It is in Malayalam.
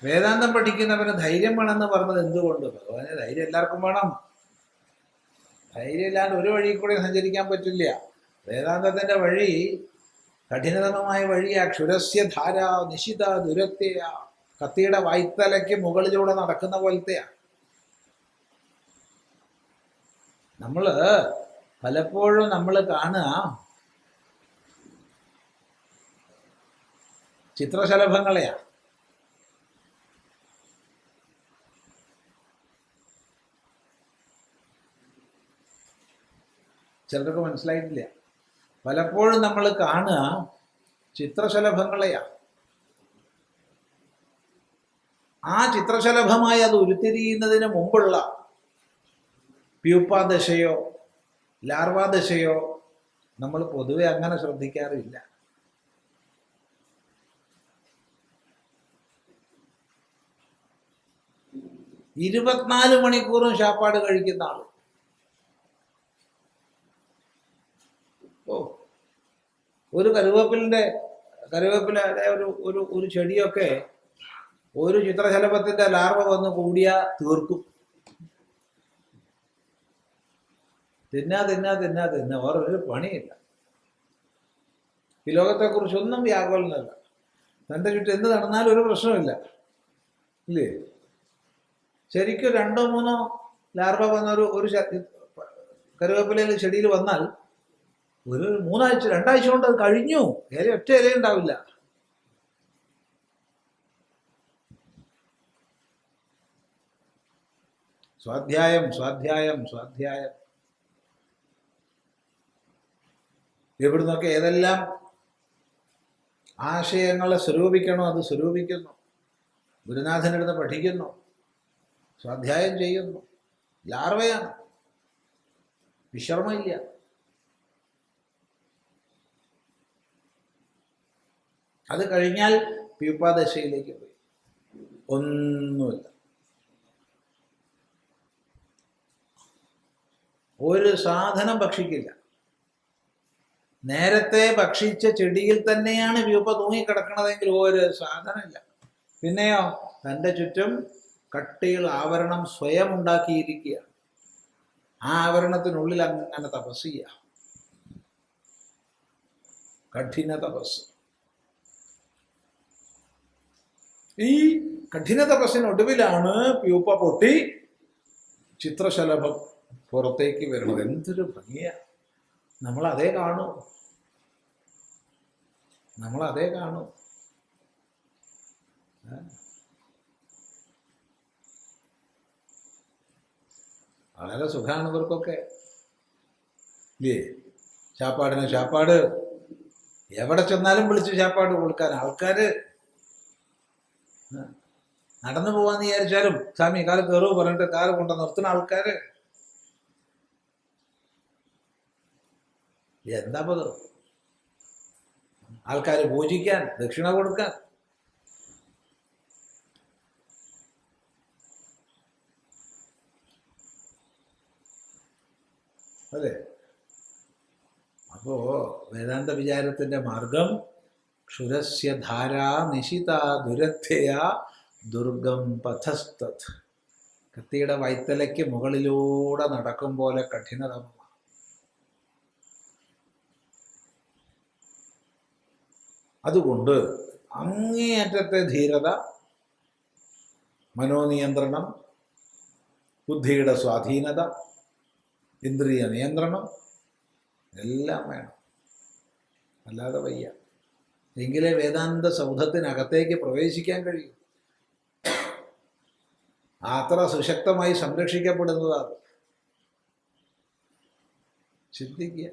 വേദാന്തം പഠിക്കുന്നവന് ധൈര്യം വേണമെന്ന് പറഞ്ഞത് എന്തുകൊണ്ട്? ഭഗവാന് ധൈര്യം എല്ലാവർക്കും വേണം. ധൈര്യം ഇല്ലാണ്ട് ഒരു വഴി കൂടെ സഞ്ചരിക്കാൻ പറ്റില്ല. വേദാന്തത്തിന്റെ വഴി കഠിനതമമായ വഴിയാ. ക്ഷുരസ്യ ധാര നിശിത ദുരത്യ. കത്തിയുടെ വായ്ത്തലയ്ക്ക് മുകളിലൂടെ നടക്കുന്ന പോലത്തെയാ. പലപ്പോഴും നമ്മൾ കാണുക ചിത്രശലഭങ്ങളെയാ. ചിലർക്ക് മനസ്സിലായിട്ടില്ല. പലപ്പോഴും നമ്മൾ കാണുക ചിത്രശലഭങ്ങളെയാ. ആ ചിത്രശലഭമായി അത് ഉരുത്തിരിയുന്നതിന് മുമ്പുള്ള പ്യൂപ്പാദശയോ ലാർവാദശയോ നമ്മൾ പൊതുവെ അങ്ങനെ ശ്രദ്ധിക്കാറില്ല. ഇരുപത്തിനാല് മണിക്കൂറും ശാപ്പാട് കഴിക്കുന്ന ആള്. ഒരു കരുവേപ്പില ഒരു ചെടിയൊക്കെ ഒരു ചിത്രശലഭത്തിന്റെ ലാർവ വന്ന് കൂടിയാ തീർക്കും. തിന്ന വേറൊരു പണിയില്ല. ഈ ലോകത്തെക്കുറിച്ചൊന്നും വ്യാകുലനല്ല. തൻ്റെ ചുറ്റും എന്ത് നടന്നാലും ഒരു പ്രശ്നമില്ല, ഇല്ലേ? ശരിക്കും 2-3 ലാർവ വന്ന ഒരു കരുവേപ്പിലയിൽ ചെടിയിൽ വന്നാൽ ഒരു 2 ആഴ്ച കൊണ്ട് അത് കഴിഞ്ഞു. ഒറ്റ ഇലയുണ്ടാവില്ല. സ്വാധ്യായം സ്വാധ്യായം സ്വാധ്യായം. എവിടുന്നൊക്കെ ഏതെല്ലാം ആശയങ്ങളെ സ്വരൂപിക്കണോ അത് സ്വരൂപിക്കുന്നു. ഗുരുനാഥനെടുത്ത് പഠിക്കുന്നു, സ്വാധ്യായം ചെയ്യുന്നു. ലാർവയാണ്, വിശ്രമമില്ല. അത് കഴിഞ്ഞാൽ പ്യൂപ്പാദശയിലേക്ക് പോയി. ഒന്നുമില്ല. ഒരു സാധനം ഭക്ഷിക്കില്ല. നേരത്തെ ഭക്ഷിച്ച ചെടിയിൽ തന്നെയാണ് പ്യൂപ്പ തൂങ്ങിക്കിടക്കണതെങ്കിൽ ഒരു സാധനമില്ല. പിന്നെയോ തൻ്റെ ചുറ്റും കട്ടികൾ ആവരണം സ്വയം ഉണ്ടാക്കിയിരിക്കുക. ആ ആവരണത്തിനുള്ളിൽ അങ്ങനെ തപസ് ചെയ്യുക. കഠിന തപസ്. ഈ കഠിന തപസ്സിനൊടുവിലാണ് പ്യൂപ്പ പൊട്ടി ചിത്രശലഭം പുറത്തേക്ക് വരുന്നത്. എന്തൊരു ഭംഗിയാ! നമ്മളതേ കാണൂ. വളരെ സുഖമാണ് ഇവർക്കൊക്കെ, ഇല്ലേ? ശാപ്പാട് എവിടെ ചെന്നാലും വിളിച്ച് ശാപ്പാട് കൊടുക്കാൻ ആൾക്കാര്. നടന്നു പോവാന്ന് വിചാരിച്ചാലും സ്വാമി കാല് കയറുക പറഞ്ഞിട്ട് കാല് കൊണ്ട നിർത്തുന്ന ആൾക്കാര്. എന്താപ്പത്? ആൾക്കാര് പൂജിക്കാൻ, ദക്ഷിണ കൊടുക്കാൻ. അതെ. അപ്പോ വേദാന്ത വിചാരത്തിന്റെ മാർഗം ക്ഷുരസ്യ ധാരാ നിശിത ദുരത്യ ദുർഗം പഥസ്തത്. കത്തിയുടെ വൈത്തലയ്ക്ക് മുകളിലൂടെ നടക്കും പോലെ കഠിനതമമാണ്. അതുകൊണ്ട് അങ്ങേയറ്റത്തെ ധീരത, മനോനിയന്ത്രണം, ബുദ്ധിയുടെ സ്വാധീനത, ഇന്ദ്രിയ നിയന്ത്രണം എല്ലാം വേണം. അല്ലാതെ വയ്യ. എങ്കിലേ വേദാന്ത സൗധത്തിനകത്തേക്ക് പ്രവേശിക്കാൻ കഴിയും. അത്ര സുശക്തമായി സംരക്ഷിക്കപ്പെടുന്നതാണ്. ചിന്തിക്കുക.